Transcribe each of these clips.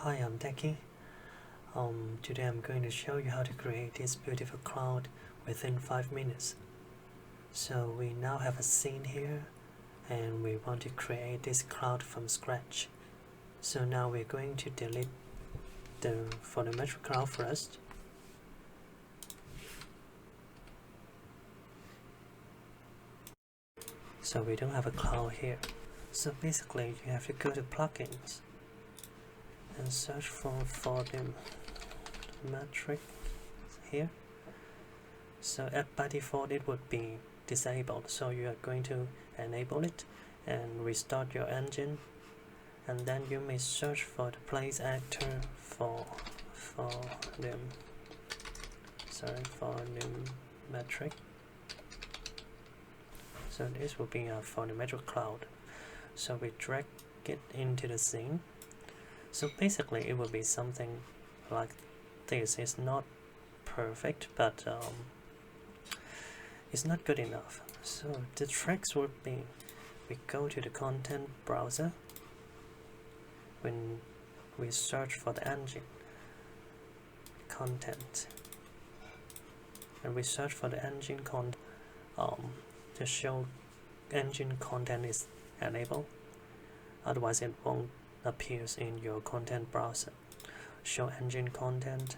Hi, I'm Deki. Today I'm going to show you how to create this beautiful cloud within 5 minutes. So we now have a scene here and we want to create this cloud from scratch. So now we're going to delete the photometric cloud first. So we don't have a cloud here. So basically you have to go to plugins and search for photometric here. So by default it would be disabled, so you are going to enable it and restart your engine, and then you may search for the place actor for the photometric. So this will be a photometric cloud. So we drag it into the scene. So basically it will be something like this. It's not perfect, but it's not good enough. So the tricks would be, we go to the content browser. When we search for the engine content, and we search for the engine content, to show engine content is enabled, otherwise it won't appear in your content browser. Show engine content.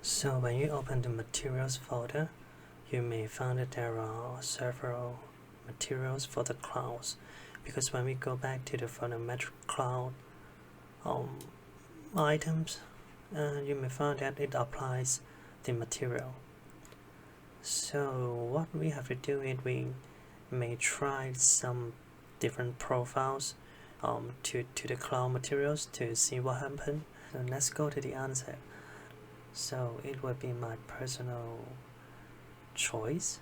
So when you open the materials folder, you may find that there are several materials for the clouds, because when we go back to the photometric cloud items, you may find that it applies the material. So what we have to do is we may try some different profiles to the cloud materials to see what happens. So let's go to the answer. So it would be my personal choice,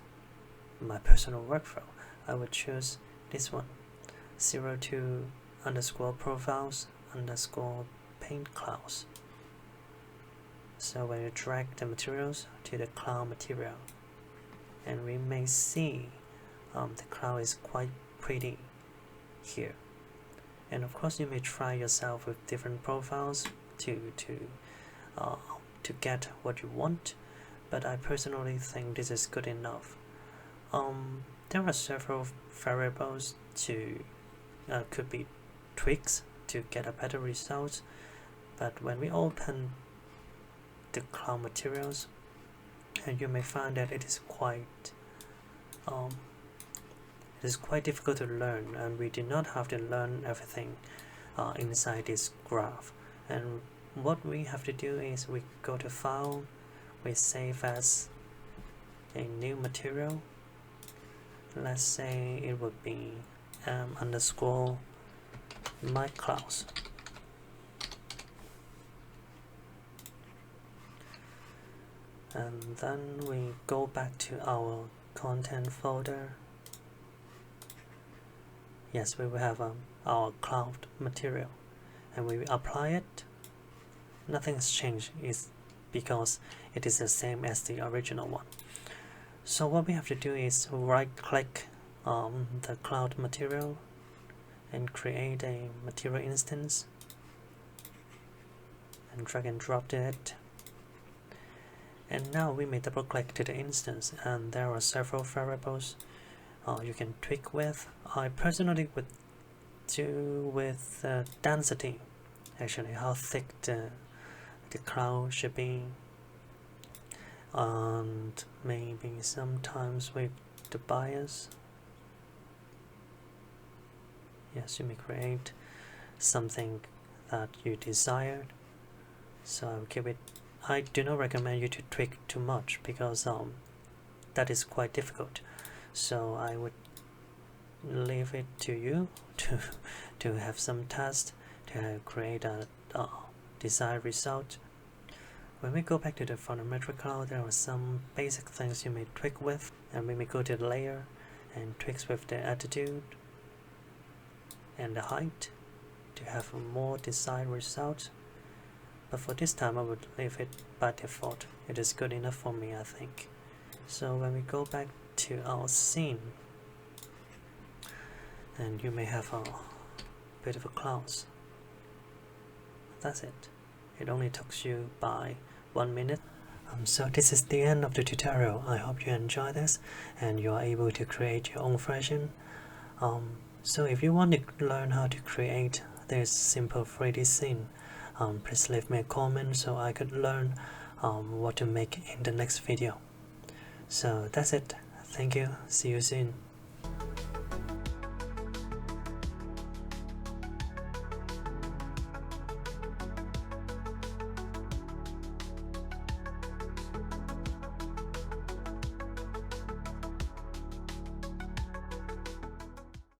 my personal workflow. I would choose this one, 02 underscore profiles underscore paint clouds. So when you drag the materials to the cloud material, and we may see the cloud is quite pretty here. And of course you may try yourself with different profiles to get what you want, but I personally think this is good enough. There are several variables to could be tweaks to get a better result, but when we open the cloud materials, and you may find that it is quite difficult to learn, and we do not have to learn everything inside this graph. And what we have to do is we go to file, we save as a new material. Let's say it would be underscore my clouds. And then we go back to our content folder. Yes, we will have our cloud material, and we apply it. Nothing's changed, is because it is the same as the original one. So what we have to do is right click the cloud material and create a material instance and drag and drop it. And now we may double click to the instance, and there are several variables you can tweak with. I personally would do with density, actually how thick the cloud should be, and maybe sometimes with the bias. Yes, you may create something that you desired. So I'll give it, I do not recommend you to tweak too much, because that is quite difficult. So I would leave it to you to have some test to create a desired result. When we go back to the photometric cloud, there are some basic things you may tweak with, and we may go to the layer and tweaks with the altitude and the height to have a more desired result. But for this time I would leave it by default. It is good enough for me, I think. So when we go back to our scene, and you may have a bit of a clouds. That's it. It only took you by 1 minute. So this is the end of the tutorial. I hope you enjoy this and you are able to create your own version. So if you want to learn how to create this simple 3D scene, please leave me a comment so I could learn what to make in the next video. So that's it. Thank you. See you soon.